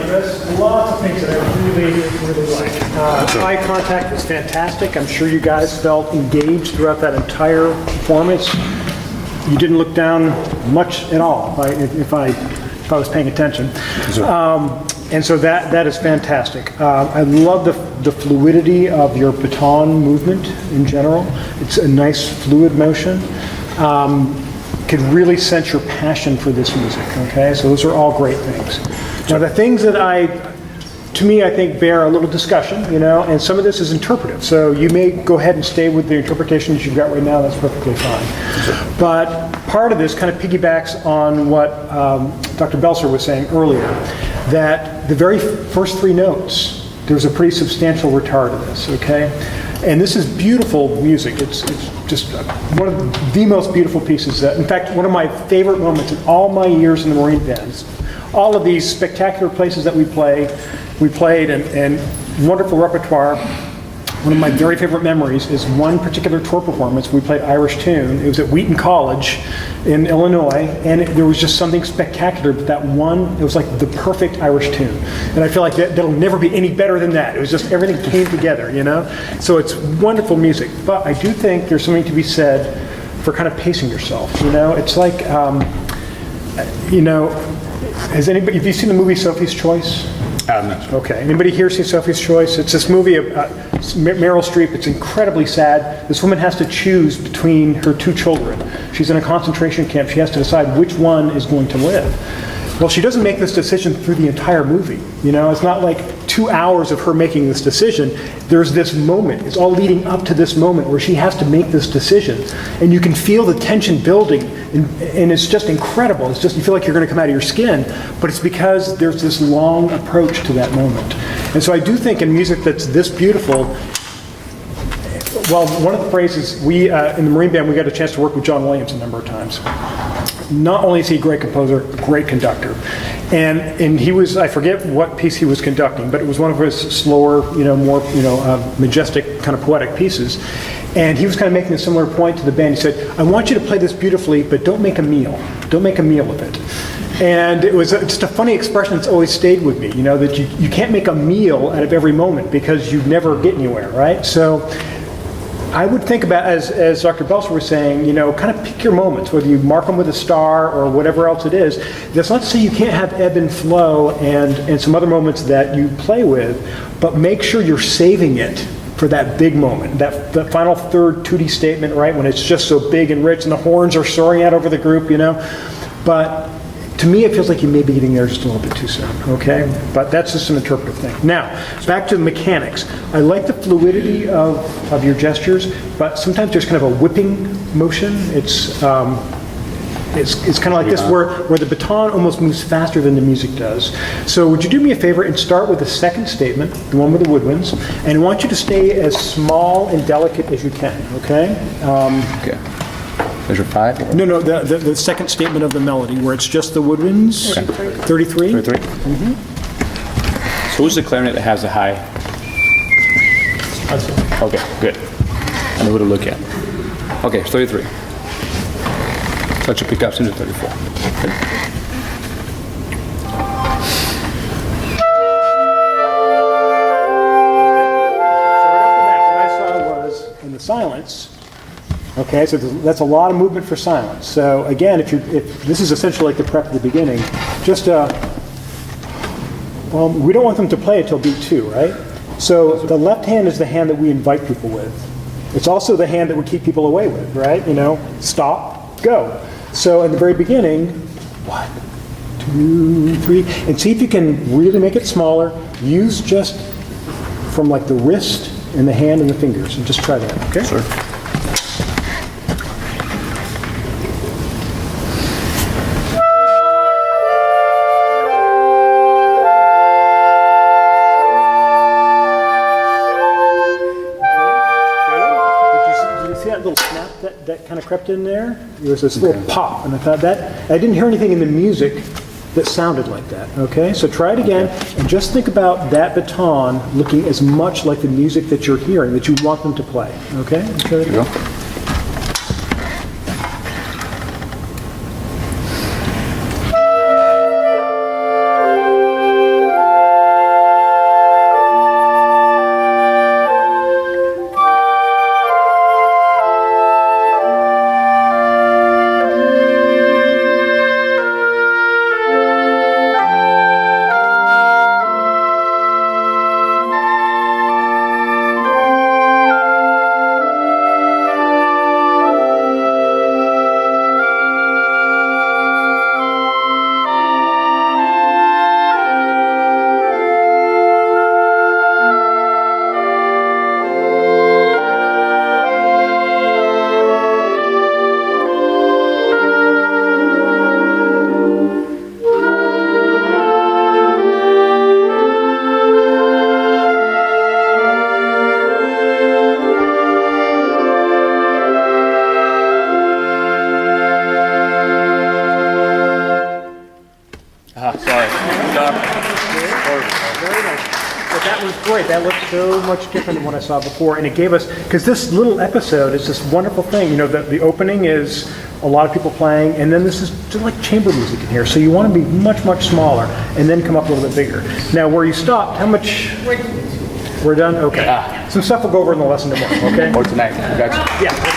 There's lots of things that I really like. Eye contact was fantastic. I'm sure you guys felt engaged throughout that entire performance. You didn't look down much at all, if I was paying attention. And so that is fantastic. I love the fluidity of your baton movement in general. It's a nice fluid motion. Could really sense your passion for this music, okay? So those are all great things. Now the things that to me, I think bear a little discussion, and some of this is interpretive. So you may go ahead and stay with the interpretations you've got right now, that's perfectly fine. But part of this kind of piggybacks on what Dr. Belser was saying earlier, that the very first three notes, there's a pretty substantial retard to this, okay? And this is beautiful music. It's just one of the most beautiful pieces. In fact, one of my favorite moments in all my years in the Marine bands. All of these spectacular places that we played and wonderful repertoire. One of my very favorite memories is one particular tour performance. We played Irish Tune. It was at Wheaton College in Illinois, and there was just something spectacular. But that one, it was like the perfect Irish tune. And I feel like that'll never be any better than that. It was just everything came together, So it's wonderful music. But I do think there's something to be said for kind of pacing yourself, It's like, have you seen the movie Sophie's Choice? No. Okay. Anybody here see Sophie's Choice? It's this movie of Meryl Streep. It's incredibly sad. This woman has to choose between her two children. She's in a concentration camp. She has to decide which one is going to live. Well, she doesn't make this decision through the entire movie. It's not like 2 hours of her making this decision. There's this moment. It's all leading up to this moment where she has to make this decision. And you can feel the tension building, and it's just incredible. It's just, you feel like you're going to come out of your skin, but it's because there's this long approach to that moment. And so I do think in music that's this beautiful, well, one of the phrases, in the Marine Band, we got a chance to work with John Williams a number of times. Not only is he a great composer, a great conductor. And he was, I forget what piece he was conducting, but it was one of his slower, more, majestic, kind of poetic pieces. And he was kind of making a similar point to the band. He said, I want you to play this beautifully, but don't make a meal. Don't make a meal of it. And it was just a funny expression that's always stayed with me, that you can't make a meal out of every moment because you never get anywhere, right? So I would think about, as Dr. Belser was saying, kind of pick your moments, whether you mark them with a star or whatever else it is. That's not to say you can't have ebb and flow and some other moments that you play with, but make sure you're saving it for that big moment, that final third tutti statement, right, when it's just so big and rich and the horns are soaring out over the group, But to me, it feels like you may be getting there just a little bit too soon, okay? But that's just an interpretive thing. Now, back to the mechanics. I like the fluidity of your gestures, but sometimes there's kind of a whipping motion. It's kind of like this, where the baton almost moves faster than the music does. So would you do me a favor and start with the second statement, the one with the woodwinds, and I want you to stay as small and delicate as you can, okay? Okay. Measure 5? No, the second statement of the melody, where it's just the woodwinds. Okay. 33? 33? Mm-hmm. So who's the clarinet that has the high? Okay, good. I know who to look at. Okay, 33. Touch your pickups into 34. Good. What I saw was, in the silence, okay, so that's a lot of movement for silence. So again, if this is essentially like the prep at the beginning, just well, we don't want them to play it till beat 2, right? So the left hand is the hand that we invite people with. It's also the hand that we keep people away with, right? Stop, go. So in the very beginning, 1, 2, 3, and see if you can really make it smaller. Use just from like the wrist and the hand and the fingers, and just try that, okay? Sure. That kind of crept in there. There was this little pop, and I thought that, I didn't hear anything in the music that sounded like that, okay? So try it again, and just think about that baton looking as much like the music that you're hearing, that you want them to play, okay? There you go. very nice. But that was great. That looked so much different than what I saw before. And it gave us, because this little episode is this wonderful thing. You know, the opening is a lot of people playing, and then this is just like chamber music in here. So you want to be much, much smaller, and then come up a little bit bigger. Now, where you stopped, how much? We're done? Okay. Some stuff we'll go over in the lesson tomorrow, okay? Or tonight. I got you. Yeah.